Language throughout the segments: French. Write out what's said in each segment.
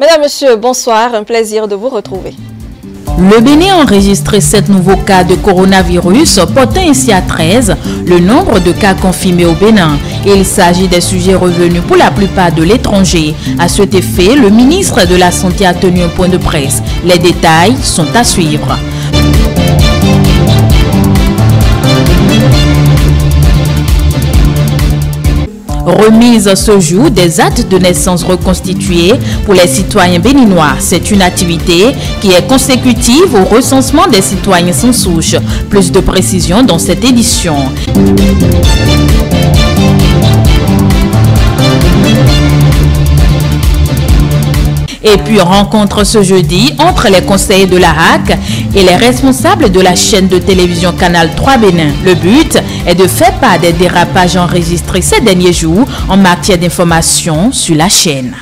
Mesdames, Messieurs, bonsoir. Un plaisir de vous retrouver. Le Bénin a enregistré 7 nouveaux cas de coronavirus, portant ainsi à 13 le nombre de cas confirmés au Bénin. Et il s'agit des sujets revenus pour la plupart de l'étranger. À cet effet, le ministre de la Santé a tenu un point de presse. Les détails sont à suivre. Remise ce jour des actes de naissance reconstitués pour les citoyens béninois. C'est une activité qui est consécutive au recensement des citoyens sans souche. Plus de précisions dans cette édition. Et puis rencontre ce jeudi entre les conseillers de la HAC et les responsables de la chaîne de télévision Canal 3 Bénin. Le but est de faire part des dérapages enregistrés ces derniers jours en matière d'information sur la chaîne.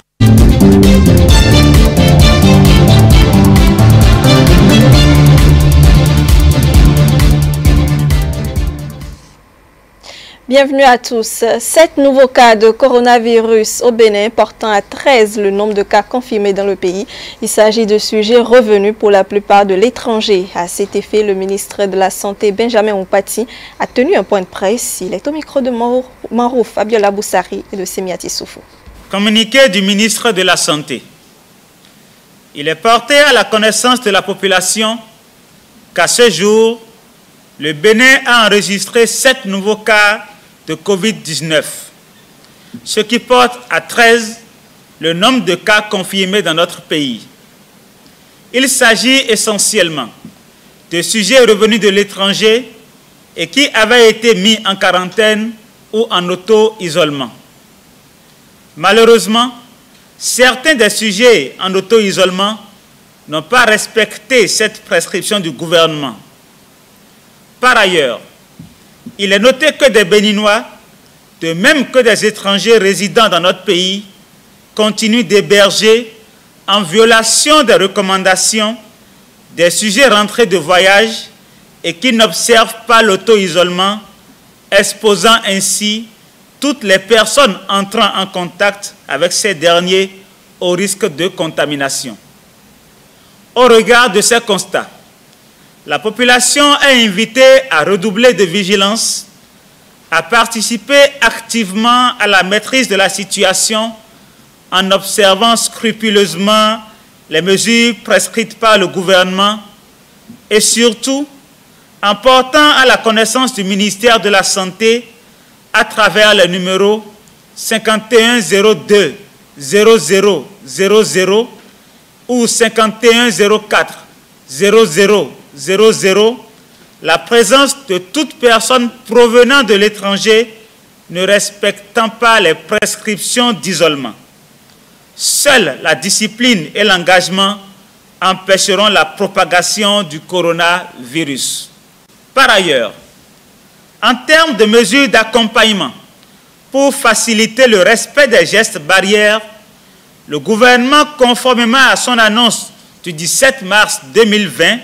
Bienvenue à tous. 7 nouveaux cas de coronavirus au Bénin, portant à 13 le nombre de cas confirmés dans le pays. Il s'agit de sujets revenus pour la plupart de l'étranger. À cet effet, le ministre de la Santé, Benjamin Ompati, a tenu un point de presse. Il est au micro de Manrouf Abiola Boussari et de Semiati Soufou. Communiqué du ministre de la Santé. Il est porté à la connaissance de la population qu'à ce jour, le Bénin a enregistré 7 nouveaux cas de Covid-19, ce qui porte à 13 le nombre de cas confirmés dans notre pays. Il s'agit essentiellement de sujets revenus de l'étranger et qui avaient été mis en quarantaine ou en auto-isolement. Malheureusement, certains des sujets en auto-isolement n'ont pas respecté cette prescription du gouvernement. Par ailleurs, il est noté que des Béninois, de même que des étrangers résidant dans notre pays, continuent d'héberger, en violation des recommandations, des sujets rentrés de voyage et qui n'observent pas l'auto-isolement, exposant ainsi toutes les personnes entrant en contact avec ces derniers au risque de contamination. Au regard de ces constats, la population est invitée à redoubler de vigilance, à participer activement à la maîtrise de la situation en observant scrupuleusement les mesures prescrites par le gouvernement et surtout en portant à la connaissance du ministère de la Santé à travers les numéros 5102 0000 ou 5104 0000, la présence de toute personne provenant de l'étranger ne respectant pas les prescriptions d'isolement. Seule la discipline et l'engagement empêcheront la propagation du coronavirus. Par ailleurs, en termes de mesures d'accompagnement pour faciliter le respect des gestes barrières, le gouvernement, conformément à son annonce du 17 mars 2020,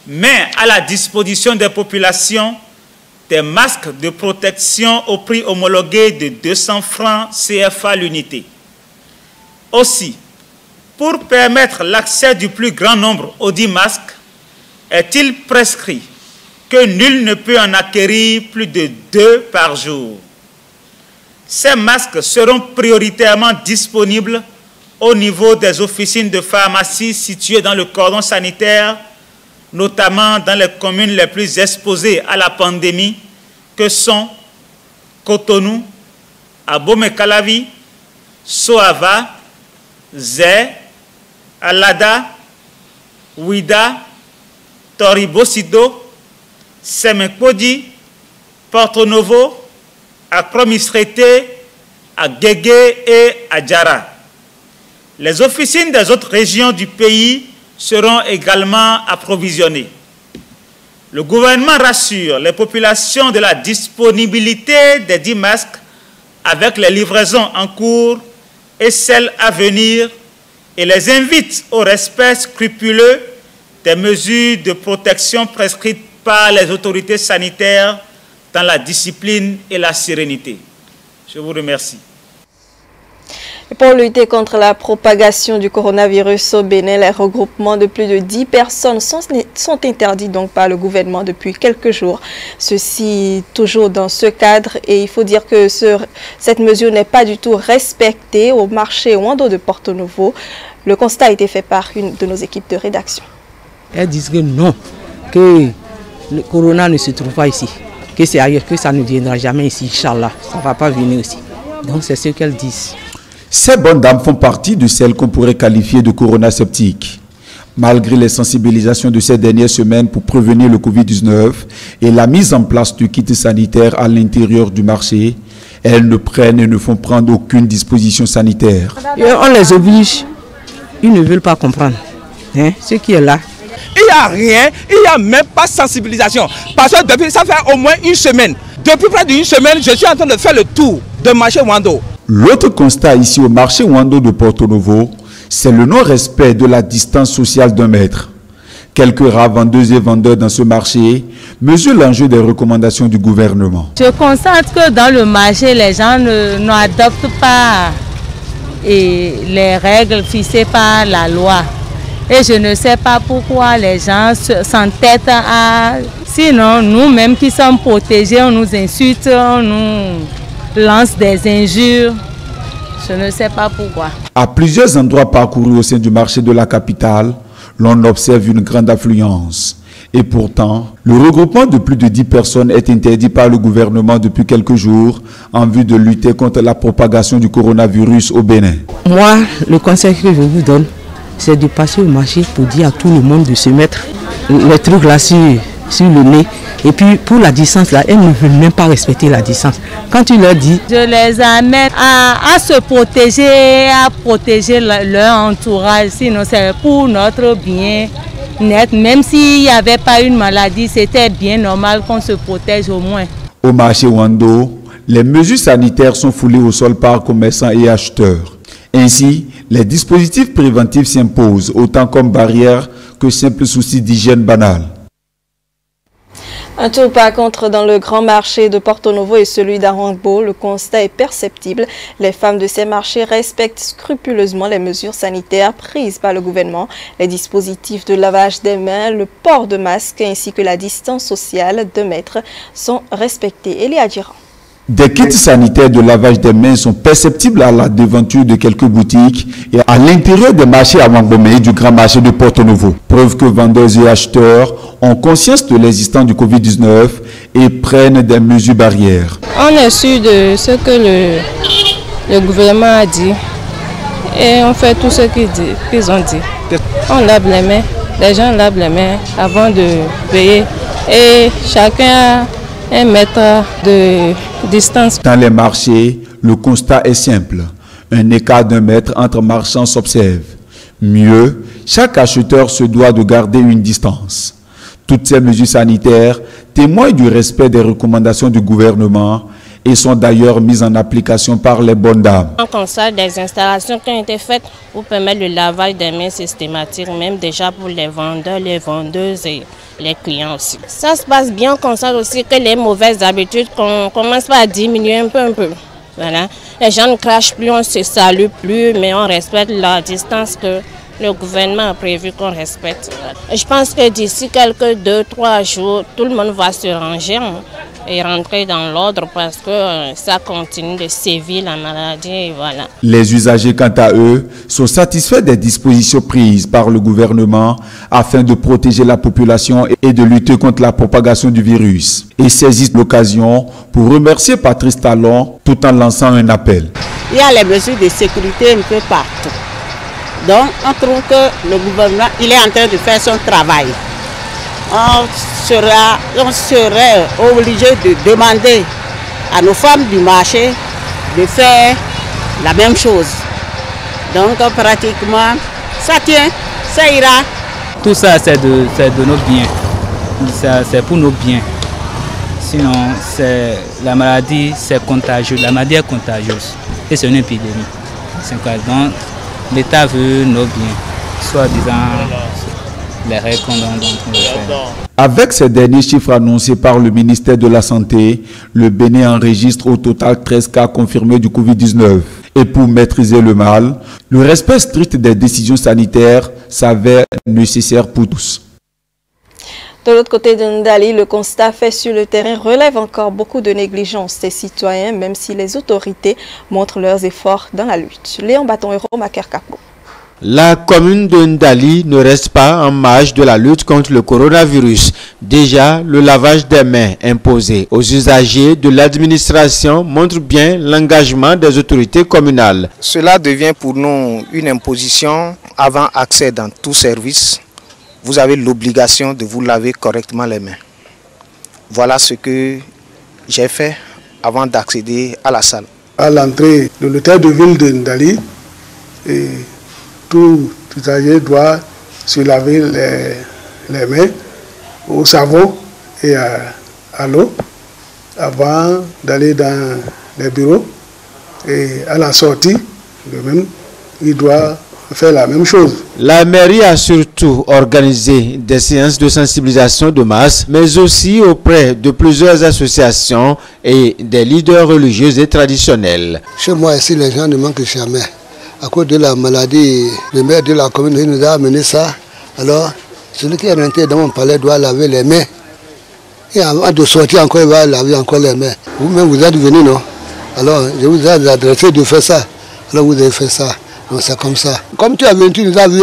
met à la disposition des populations des masques de protection au prix homologué de 200 francs CFA l'unité. Aussi, pour permettre l'accès du plus grand nombre aux 10 masques, est-il prescrit que nul ne peut en acquérir plus de 2 par jour. Ces masques seront prioritairement disponibles au niveau des officines de pharmacie situées dans le cordon sanitaire, notamment dans les communes les plus exposées à la pandémie, que sont Cotonou, Abomey-Calavi, Soava, Zé, Alada, Ouida, Toribosido, Semekpodi, Porto Novo, Akrom-Isrété, Agégué et Adjara. Les officines des autres régions du pays seront également approvisionnées. Le gouvernement rassure les populations de la disponibilité des 10 masques avec les livraisons en cours et celles à venir et les invite au respect scrupuleux des mesures de protection prescrites par les autorités sanitaires dans la discipline et la sérénité. Je vous remercie. Et pour lutter contre la propagation du coronavirus au Bénin, les regroupements de plus de 10 personnes sont interdits donc par le gouvernement depuis quelques jours. Ceci toujours dans ce cadre, et il faut dire que cette mesure n'est pas du tout respectée au marché Wando de Porto Novo. Le constat a été fait par une de nos équipes de rédaction. Elles disent que non, que le corona ne se trouve pas ici, que c'est ailleurs, que ça ne viendra jamais ici, Inch'Allah, ça ne va pas venir ici. Donc c'est ce qu'elles disent. Ces bonnes dames font partie de celles qu'on pourrait qualifier de corona-sceptiques. Malgré les sensibilisations de ces dernières semaines pour prévenir le Covid-19 et la mise en place de kits sanitaires à l'intérieur du marché, elles ne prennent et ne font prendre aucune disposition sanitaire. Et on les oblige, ils ne veulent pas comprendre ce qui est là. Il n'y a rien, il n'y a même pas de sensibilisation. Parce que depuis, ça fait au moins une semaine. Depuis près d'une semaine, je suis en train de faire le tour de marché Wando. L'autre constat ici au marché Wando de Porto Novo, c'est le non-respect de la distance sociale d'1 mètre. Quelques rares vendeuses et vendeurs dans ce marché mesurent l'enjeu des recommandations du gouvernement. Je constate que dans le marché, les gens n'adoptent pas les règles fixées par la loi. Et je ne sais pas pourquoi les gens s'entêtent à... Sinon, nous-mêmes qui sommes protégés, on nous insulte, on nous lance des injures. Je ne sais pas pourquoi. À plusieurs endroits parcourus au sein du marché de la capitale, l'on observe une grande affluence. Et pourtant, le regroupement de plus de 10 personnes est interdit par le gouvernement depuis quelques jours en vue de lutter contre la propagation du coronavirus au Bénin. Moi, le conseil que je vous donne, c'est de passer au marché pour dire à tout le monde de se mettre les trucs là sur le nez. Et puis pour la distance là, elles ne veulent même pas respecter la distance. Quand tu leur dis... Je les amène à se protéger, à protéger leur entourage. Sinon c'est pour notre bien net. Même s'il n'y avait pas une maladie, c'était bien normal qu'on se protège au moins. Au marché Wando, les mesures sanitaires sont foulées au sol par commerçants et acheteurs. Ainsi, les dispositifs préventifs s'imposent autant comme barrière que simple souci d'hygiène banale. Un tour par contre dans le grand marché de Porto Novo et celui d'Arangbo, le constat est perceptible. Les femmes de ces marchés respectent scrupuleusement les mesures sanitaires prises par le gouvernement. Les dispositifs de lavage des mains, le port de masque ainsi que la distance sociale de mètres sont respectés. Elia Djiran. Des kits sanitaires de lavage des mains sont perceptibles à la devanture de quelques boutiques et à l'intérieur des marchés à Wangomé et du grand marché de Porto Novo. Preuve que vendeurs et acheteurs ont conscience de l'existence du Covid-19 et prennent des mesures barrières. On est sûr de ce que le gouvernement a dit et on fait tout ce qu'ils ont dit. On lave les mains, les gens lavent les mains avant de payer et chacun a 1 mètre de distance. Dans les marchés, le constat est simple. Un écart d'1 mètre entre marchands s'observe. Mieux, chaque acheteur se doit de garder une distance. Toutes ces mesures sanitaires témoignent du respect des recommandations du gouvernement et sont d'ailleurs mises en application par les bonnes dames. On constate des installations qui ont été faites pour permettre le lavage des mains systématique, même déjà pour les vendeurs, les vendeuses et les clients aussi. Ça se passe bien, on constate aussi que les mauvaises habitudes commencent à diminuer un peu. Voilà. Les gens ne crachent plus, on ne se salue plus, mais on respecte la distance que le gouvernement a prévu qu'on respecte. Je pense que d'ici quelques 2-3 jours, tout le monde va se ranger et rentrer dans l'ordre parce que ça continue de sévir la maladie. Et voilà. Les usagers, quant à eux, sont satisfaits des dispositions prises par le gouvernement afin de protéger la population et de lutter contre la propagation du virus. Et saisissent l'occasion pour remercier Patrice Talon tout en lançant un appel. Il y a les mesures de sécurité un peu partout. Donc, on trouve que le gouvernement il est en train de faire son travail. On serait obligé de demander à nos femmes du marché de faire la même chose. Donc, pratiquement, ça tient, ça ira. Tout ça, c'est de nos biens. C'est pour nos biens. Sinon, la maladie, c'est contagieux. La maladie est contagieuse. Et c'est une épidémie. Donc, l'État veut nos biens, soi-disant. les règles qu'on est en train de faire. Avec ces derniers chiffres annoncés par le ministère de la Santé, le Bénin enregistre au total 13 cas confirmés du Covid-19. Et pour maîtriser le mal, le respect strict des décisions sanitaires s'avère nécessaire pour tous. De l'autre côté de Ndali, le constat fait sur le terrain relève encore beaucoup de négligence des citoyens, même si les autorités montrent leurs efforts dans la lutte. Léon Baton-Héros, Maker-Kapo. La commune de Ndali ne reste pas en marge de la lutte contre le coronavirus. Déjà, le lavage des mains imposé aux usagers de l'administration montre bien l'engagement des autorités communales. Cela devient pour nous une imposition avant accès dans tout service. Vous avez l'obligation de vous laver correctement les mains. Voilà ce que j'ai fait avant d'accéder à la salle. À l'entrée de l'hôtel de ville de Ndali, tout usager doit se laver les mains au savon et à l'eau avant d'aller dans les bureaux. Et à la sortie, de même, il doit faire la même chose. La mairie a surtout organisé des séances de sensibilisation de masse, mais aussi auprès de plusieurs associations et des leaders religieux et traditionnels. Chez moi ici, les gens ne manquent jamais. À cause de la maladie, le maire de la commune nous a amené ça. Alors, celui qui est rentré dans mon palais doit laver les mains. Et avant de sortir encore, il va laver encore les mains. Vous-même, vous êtes venu, non? Alors, je vous ai adressé de faire ça. Alors, vous avez fait ça. Donc, c'est comme ça. Comme tu as venu, tu nous as vu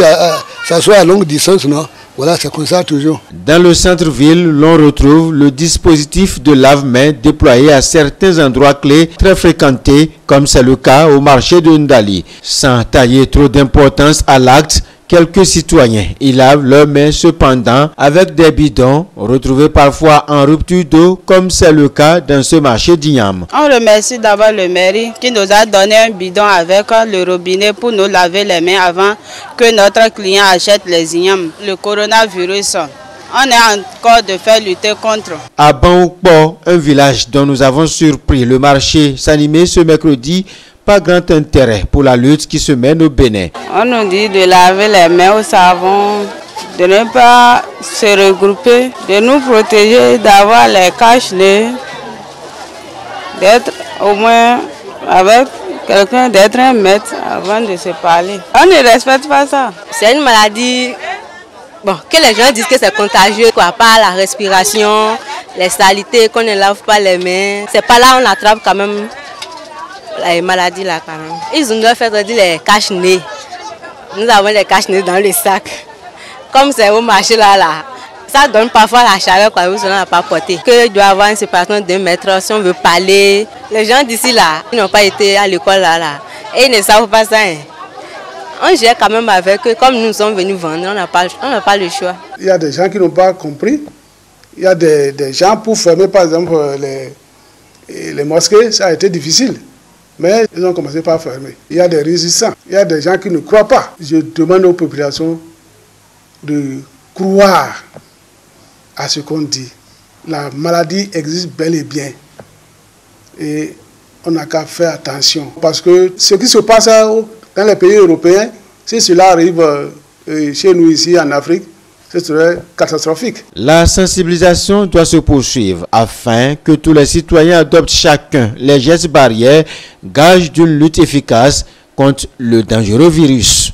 s'asseoir à longue distance, non? Voilà, c'est comme ça toujours. Dans le centre-ville, l'on retrouve le dispositif de lave-mains déployé à certains endroits clés très fréquentés, comme c'est le cas au marché de Ndali. Sans tailler trop d'importance à l'acte, quelques citoyens y lavent leurs mains cependant avec des bidons retrouvés parfois en rupture d'eau, comme c'est le cas dans ce marché d'Ignam. On remercie d'abord le mairie qui nous a donné un bidon avec le robinet pour nous laver les mains avant que notre client achète les Ignam. Le coronavirus, on est encore de faire lutter contre. À Banokpo, un village dont nous avons surpris le marché s'animer ce mercredi, pas grand intérêt pour la lutte qui se mène au Bénin. On nous dit de laver les mains au savon, de ne pas se regrouper, de nous protéger, d'avoir les cache-nez, d'être au moins avec quelqu'un, d'être un maître avant de se parler. On ne respecte pas ça. C'est une maladie que les gens disent que c'est contagieux, quoi, par la respiration, les saletés, qu'on ne lave pas les mains. C'est pas là on attrape quand même les maladies là quand même. Ils ont fait les cache-nez. Nous avons les cache-nez dans les sacs. Comme c'est au marché là, ça donne parfois la chaleur quoi, vous n'avez pas porté. Que doit avoir une séparation de 2 mètres si on veut parler. Les gens d'ici là, ils n'ont pas été à l'école là. Et ils ne savent pas ça. Hein. On gère quand même avec eux, comme nous sommes venus vendre, on n'a pas le choix. Il y a des gens qui n'ont pas compris. Il y a des gens pour fermer par exemple les mosquées, ça a été difficile. Mais ils ont commencé par fermer. Il y a des résistants, il y a des gens qui ne croient pas. Je demande aux populations de croire à ce qu'on dit. La maladie existe bel et bien. Et on n'a qu'à faire attention. Parce que ce qui se passe dans les pays européens, si cela arrive chez nous ici en Afrique, ce serait catastrophique. La sensibilisation doit se poursuivre afin que tous les citoyens adoptent chacun les gestes barrières, gage d'une lutte efficace contre le dangereux virus.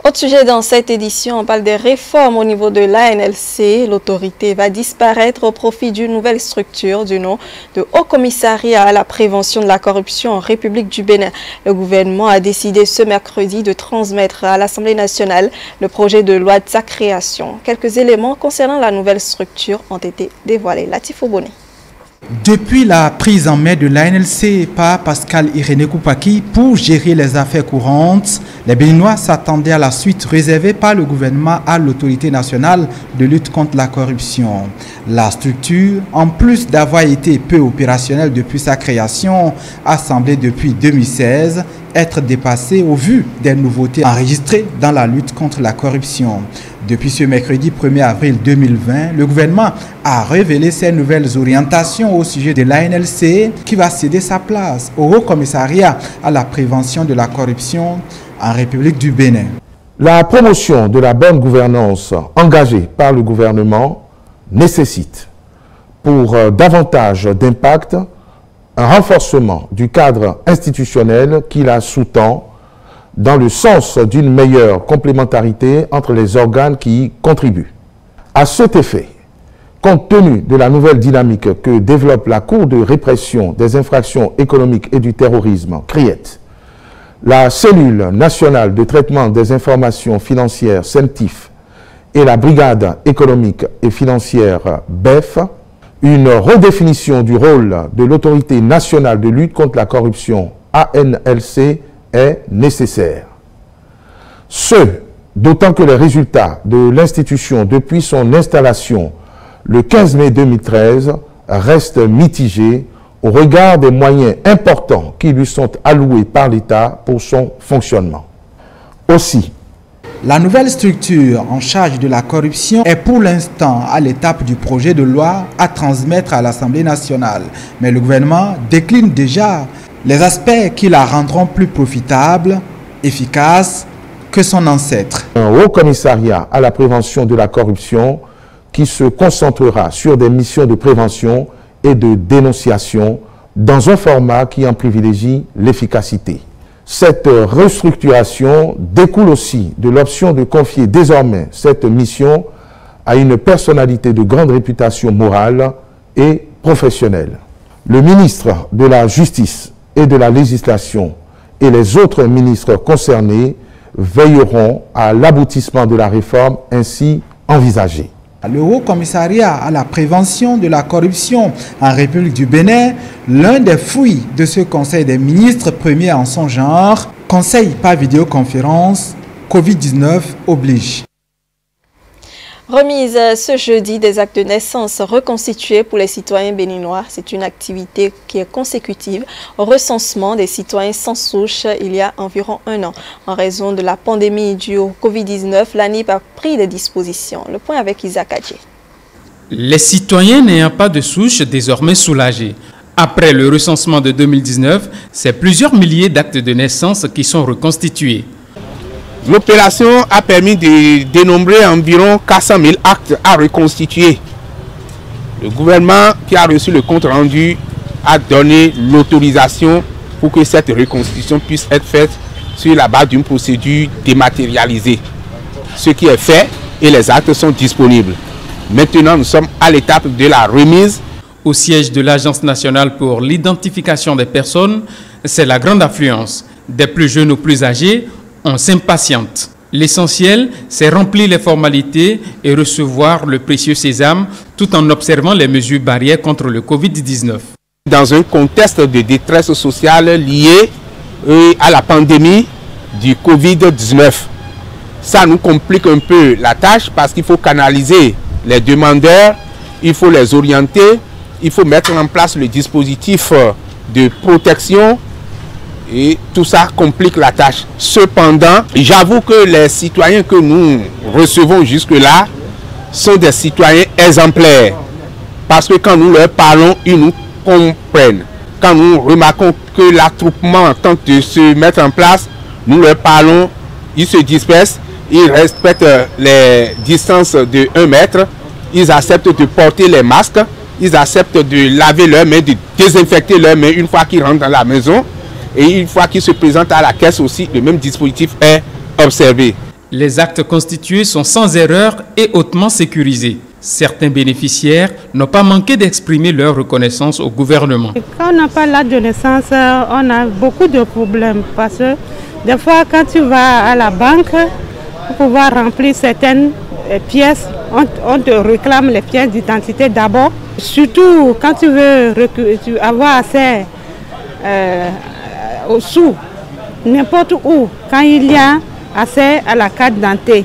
Autre sujet dans cette édition, on parle des réformes au niveau de l'ANLC. L'autorité va disparaître au profit d'une nouvelle structure du nom de Haut Commissariat à la prévention de la corruption en République du Bénin. Le gouvernement a décidé ce mercredi de transmettre à l'Assemblée nationale le projet de loi de sa création. Quelques éléments concernant la nouvelle structure ont été dévoilés. Latif Oboné. Depuis la prise en main de l'ANLC par Pascal Irénée Koupaki pour gérer les affaires courantes, les Béninois s'attendaient à la suite réservée par le gouvernement à l'autorité nationale de lutte contre la corruption. La structure, en plus d'avoir été peu opérationnelle depuis sa création, a semblé depuis 2016 être dépassée au vu des nouveautés enregistrées dans la lutte contre la corruption. Depuis ce mercredi 1er avril 2020, le gouvernement a révélé ses nouvelles orientations au sujet de l'ANLC qui va céder sa place au Haut Commissariat à la prévention de la corruption en République du Bénin. La promotion de la bonne gouvernance engagée par le gouvernement nécessite, pour davantage d'impact, un renforcement du cadre institutionnel qui la sous-tend dans le sens d'une meilleure complémentarité entre les organes qui y contribuent. À cet effet, compte tenu de la nouvelle dynamique que développe la Cour de répression des infractions économiques et du terrorisme, CRIET, la cellule nationale de traitement des informations financières, CENTIF, et la brigade économique et financière, BEF, une redéfinition du rôle de l'autorité nationale de lutte contre la corruption, ANLC, est nécessaire. D'autant que les résultats de l'institution depuis son installation le 15 mai 2013 restent mitigés au regard des moyens importants qui lui sont alloués par l'État pour son fonctionnement. Aussi, la nouvelle structure en charge de la corruption est pour l'instant à l'étape du projet de loi à transmettre à l'Assemblée nationale. Mais le gouvernement décline déjà les aspects qui la rendront plus profitable, efficace que son ancêtre. Un haut commissariat à la prévention de la corruption qui se concentrera sur des missions de prévention et de dénonciation dans un format qui en privilégie l'efficacité. Cette restructuration découle aussi de l'option de confier désormais cette mission à une personnalité de grande réputation morale et professionnelle. Le ministre de la Justice et de la Législation et les autres ministres concernés veilleront à l'aboutissement de la réforme ainsi envisagée. Le Haut Commissariat à la prévention de la corruption en République du Bénin, l'un des fruits de ce Conseil des ministres premier en son genre, conseil par vidéoconférence, Covid-19 oblige. Remise ce jeudi des actes de naissance reconstitués pour les citoyens béninois. C'est une activité qui est consécutive au recensement des citoyens sans souche il y a environ un an. En raison de la pandémie due au Covid-19, l'ANIP a pris des dispositions. Le point avec Isaac Adjé. Les citoyens n'ayant pas de souche désormais soulagés. Après le recensement de 2019, c'est plusieurs milliers d'actes de naissance qui sont reconstitués. L'opération a permis de dénombrer environ 400 000 actes à reconstituer. Le gouvernement qui a reçu le compte rendu a donné l'autorisation pour que cette reconstitution puisse être faite sur la base d'une procédure dématérialisée. Ce qui est fait et les actes sont disponibles. Maintenant, nous sommes à l'étape de la remise. Au siège de l'Agence nationale pour l'identification des personnes, c'est la grande affluence. Des plus jeunes aux plus âgés, on s'impatiente. L'essentiel, c'est remplir les formalités et recevoir le précieux sésame tout en observant les mesures barrières contre le Covid-19. Dans un contexte de détresse sociale liée à la pandémie du Covid-19, ça nous complique un peu la tâche parce qu'il faut canaliser les demandeurs, il faut les orienter, il faut mettre en place le dispositif de protection. Et tout ça complique la tâche. Cependant, j'avoue que les citoyens que nous recevons jusque-là sont des citoyens exemplaires. Parce que quand nous leur parlons, ils nous comprennent. Quand nous remarquons que l'attroupement tente de se mettre en place, nous leur parlons, ils se dispersent, ils respectent les distances de 1 mètre, ils acceptent de porter les masques, ils acceptent de laver leurs mains, de désinfecter leurs mains une fois qu'ils rentrent dans la maison. Et une fois qu'ils se présentent à la caisse aussi, le même dispositif est observé. Les actes constitués sont sans erreur et hautement sécurisés. Certains bénéficiaires n'ont pas manqué d'exprimer leur reconnaissance au gouvernement. Quand on n'a pas l'acte de naissance, on a beaucoup de problèmes. Parce que des fois, quand tu vas à la banque, pour pouvoir remplir certaines pièces, on te réclame les pièces d'identité d'abord. Surtout quand tu veux avoir accès aux sous, n'importe où, quand il y a accès à la carte d'identité,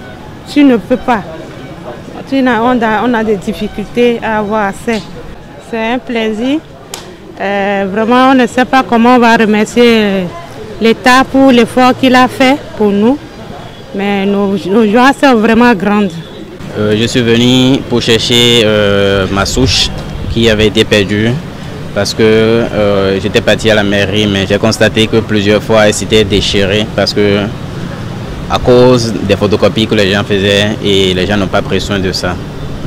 tu ne peux pas. On a des difficultés à avoir accès. C'est un plaisir. Vraiment, on ne sait pas comment on va remercier l'État pour l'effort qu'il a fait pour nous. Mais nos joies sont vraiment grandes. Je suis venu pour chercher ma souche qui avait été perdue. Parce que j'étais parti à la mairie, mais j'ai constaté que plusieurs fois elle s'était déchirée parce que à cause des photocopies que les gens faisaient et les gens n'ont pas pris soin de ça.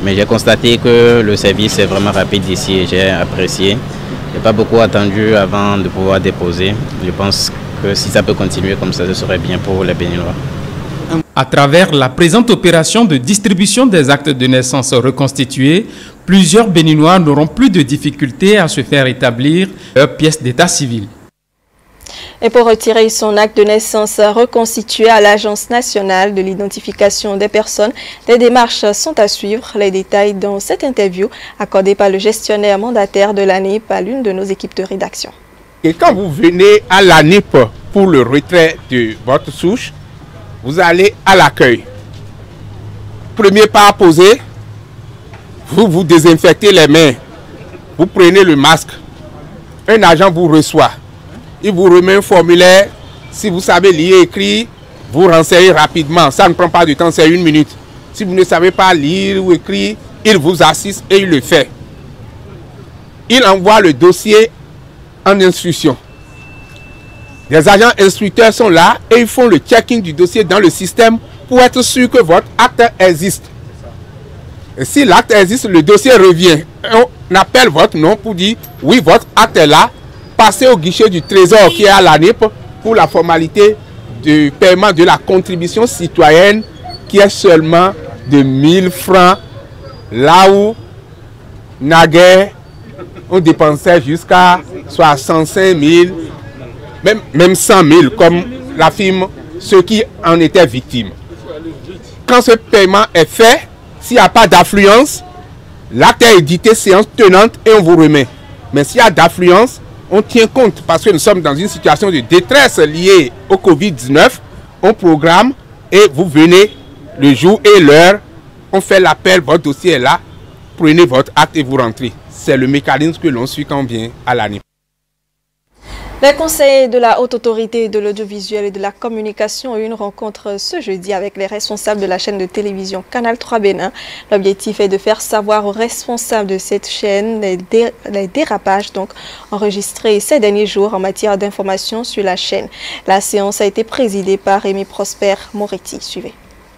Mais j'ai constaté que le service est vraiment rapide ici et j'ai apprécié. Je n'ai pas beaucoup attendu avant de pouvoir déposer. Je pense que si ça peut continuer comme ça, ce serait bien pour les Béninois. À travers la présente opération de distribution des actes de naissance reconstitués, plusieurs Béninois n'auront plus de difficultés à se faire établir leur pièce d'état civil. Et pour retirer son acte de naissance reconstitué à l'Agence nationale de l'identification des personnes, des démarches sont à suivre. Les détails dans cette interview accordée par le gestionnaire mandataire de l'ANIP à l'une de nos équipes de rédaction. Et quand vous venez à l'ANIP pour le retrait de votre souche, vous allez à l'accueil. Premier pas posé, vous vous désinfectez les mains, vous prenez le masque, un agent vous reçoit. Il vous remet un formulaire. Si vous savez lire et écrire, vous renseignez rapidement. Ça ne prend pas de temps, c'est 1 minute. Si vous ne savez pas lire ou écrire, il vous assiste et il le fait. Il envoie le dossier en instruction. Les agents instructeurs sont là et ils font le checking du dossier dans le système pour être sûr que votre acte existe. Et si l'acte existe, le dossier revient. On appelle votre nom pour dire oui, votre acte est là. Passez au guichet du Trésor qui est à l'ANIP pour la formalité de paiement de la contribution citoyenne qui est seulement de 1000 francs, là où naguère on dépensait jusqu'à 65 000, même 100 000 comme l'affirment ceux qui en étaient victimes. Quand ce paiement est fait, s'il n'y a pas d'affluence, l'acte est édité séance tenante et on vous remet. Mais s'il y a d'affluence, on tient compte parce que nous sommes dans une situation de détresse liée au Covid-19. On programme et vous venez le jour et l'heure. On fait l'appel, votre dossier est là. Prenez votre acte et vous rentrez. C'est le mécanisme que l'on suit quand on vient à l'ANIP. Les conseillers de la Haute Autorité de l'Audiovisuel et de la Communication ont eu une rencontre ce jeudi avec les responsables de la chaîne de télévision Canal 3 Bénin. L'objectif est de faire savoir aux responsables de cette chaîne les dérapages enregistrés ces derniers jours en matière d'information sur la chaîne. La séance a été présidée par Rémi Prosper Moretti. Suivez.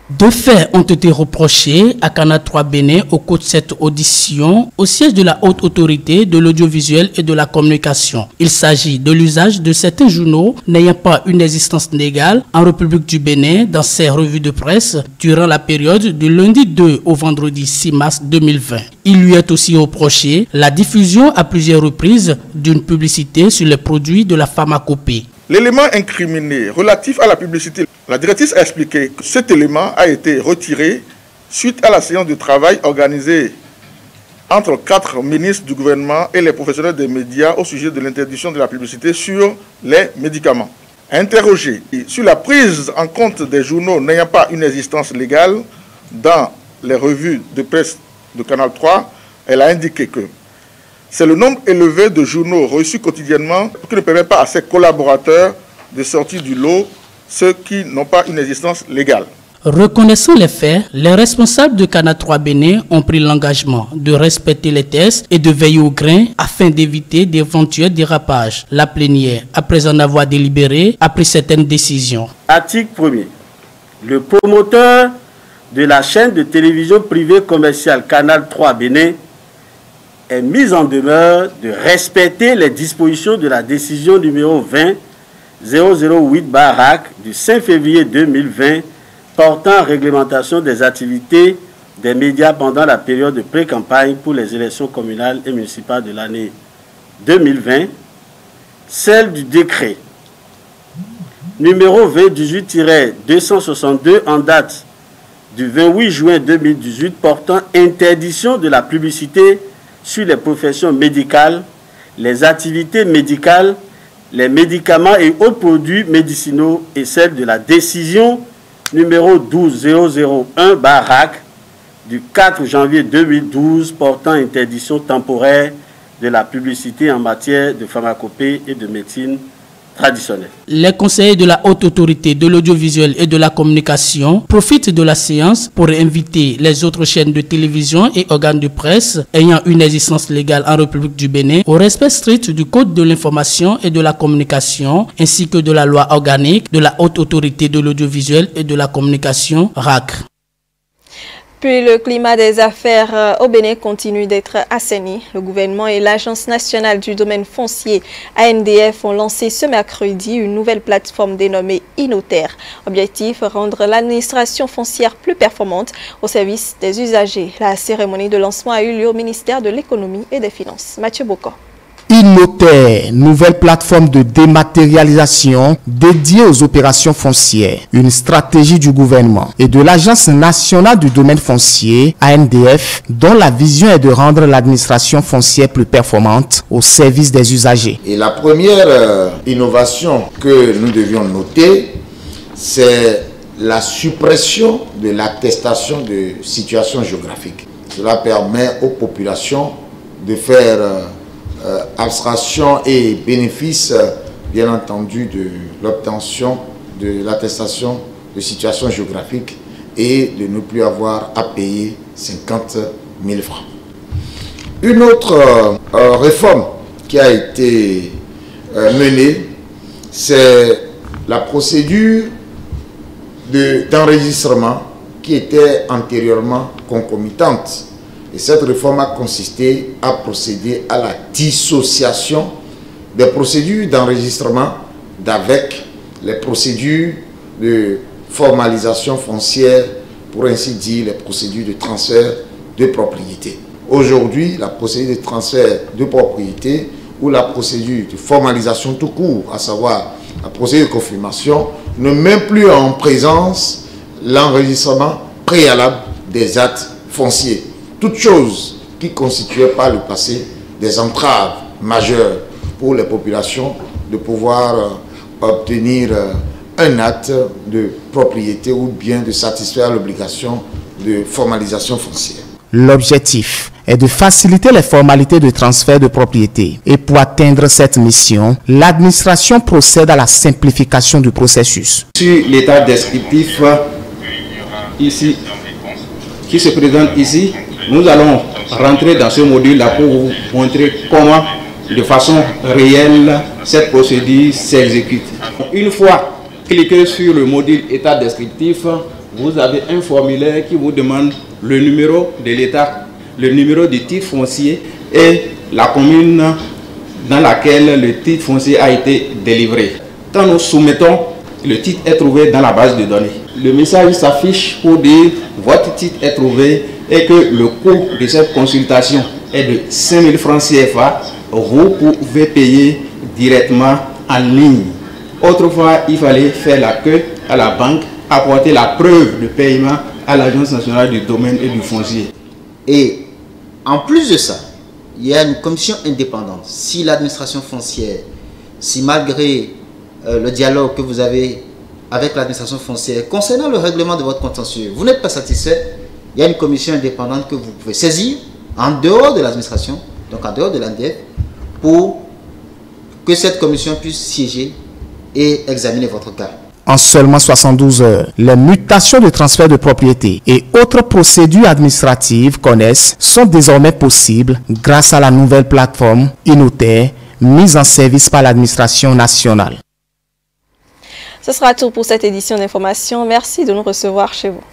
Deux faits ont été reprochés à Canal 3 Bénin au cours de cette audition au siège de la Haute Autorité de l'Audiovisuel et de la Communication. Il s'agit de l'usage de certains journaux n'ayant pas une existence légale en République du Bénin dans ces revues de presse durant la période du lundi 2 au vendredi 6 mars 2020. Il lui est aussi reproché la diffusion à plusieurs reprises d'une publicité sur les produits de la pharmacopée. L'élément incriminé relatif à la publicité, la directrice a expliqué que cet élément a été retiré suite à la séance de travail organisée entre 4 ministres du gouvernement et les professionnels des médias au sujet de l'interdiction de la publicité sur les médicaments. Interrogée sur la prise en compte des journaux n'ayant pas une existence légale dans les revues de presse de Canal 3, elle a indiqué que c'est le nombre élevé de journaux reçus quotidiennement qui ne permet pas à ses collaborateurs de sortir du lot ceux qui n'ont pas une existence légale. Reconnaissant les faits, les responsables de Canal 3 Bénin ont pris l'engagement de respecter les tests et de veiller au grain afin d'éviter d'éventuels dérapages. La plénière, après en avoir délibéré, a pris certaines décisions. Article 1er. Le promoteur de la chaîne de télévision privée commerciale Canal 3 Bénin est mis en demeure de respecter les dispositions de la décision numéro 20-008-RAC du 5 février 2020 portant réglementation des activités des médias pendant la période de pré-campagne pour les élections communales et municipales de l'année 2020, celle du décret numéro 2018-262 en date du 28 juin 2018 portant interdiction de la publicité sur les professions médicales, les activités médicales, les médicaments et autres produits médicinaux et celle de la décision numéro 12001-RAC du 4 janvier 2012 portant interdiction temporaire de la publicité en matière de pharmacopée et de médecine traditionnelle. Les conseillers de la Haute Autorité de l'Audiovisuel et de la Communication profitent de la séance pour inviter les autres chaînes de télévision et organes de presse ayant une existence légale en République du Bénin au respect strict du Code de l'information et de la communication ainsi que de la loi organique de la Haute Autorité de l'Audiovisuel et de la Communication, RAC. Puis le climat des affaires au Bénin continue d'être assaini. Le gouvernement et l'Agence nationale du domaine foncier, ANDF, ont lancé ce mercredi une nouvelle plateforme dénommée Inoter. Objectif, rendre l'administration foncière plus performante au service des usagers. La cérémonie de lancement a eu lieu au ministère de l'Économie et des Finances. Mathieu Boko. Inoter, nouvelle plateforme de dématérialisation dédiée aux opérations foncières, une stratégie du gouvernement et de l'Agence nationale du domaine foncier, ANDF, dont la vision est de rendre l'administration foncière plus performante au service des usagers. Et la première innovation que nous devions noter, c'est la suppression de l'attestation de situation géographique. Cela permet aux populations de faire abstraction et bénéfice, bien entendu, de l'obtention de l'attestation de situation géographique et de ne plus avoir à payer 50 000 francs. Une autre réforme qui a été menée, c'est la procédure d'enregistrement qui était antérieurement concomitante. Et cette réforme a consisté à procéder à la dissociation des procédures d'enregistrement d'avec les procédures de formalisation foncière, pour ainsi dire les procédures de transfert de propriété. Aujourd'hui, la procédure de transfert de propriété ou la procédure de formalisation tout court, à savoir la procédure de confirmation, ne met plus en présence l'enregistrement préalable des actes fonciers. Toutes choses qui constituaient par le passé des entraves majeures pour les populations de pouvoir obtenir un acte de propriété ou bien de satisfaire l'obligation de formalisation foncière. L'objectif est de faciliter les formalités de transfert de propriété. Et pour atteindre cette mission, l'administration procède à la simplification du processus. Sur l'état descriptif ici, qui se présente ici, nous allons rentrer dans ce module-là pour vous montrer comment, de façon réelle, cette procédure s'exécute. Une fois cliqué sur le module état descriptif, vous avez un formulaire qui vous demande le numéro de l'état, le numéro du titre foncier et la commune dans laquelle le titre foncier a été délivré. Quand nous soumettons, le titre est trouvé dans la base de données. Le message s'affiche pour dire votre titre est trouvé et que le coût de cette consultation est de 5 000 francs CFA. Vous pouvez payer directement en ligne. Autrefois, il fallait faire la queue à la banque, apporter la preuve de paiement à l'Agence nationale du domaine et du foncier. Et en plus de ça, il y a une commission indépendante. Si l'administration foncière, si malgré le dialogue que vous avez avec l'administration foncière concernant le règlement de votre contentieux, vous n'êtes pas satisfait, il y a une commission indépendante que vous pouvez saisir en dehors de l'administration, donc en dehors de l'ANDF, pour que cette commission puisse siéger et examiner votre cas. En seulement 72 heures, les mutations de transfert de propriété et autres procédures administratives connexes sont désormais possibles grâce à la nouvelle plateforme Inoter mise en service par l'administration nationale. Ce sera tout pour cette édition d'information. Merci de nous recevoir chez vous.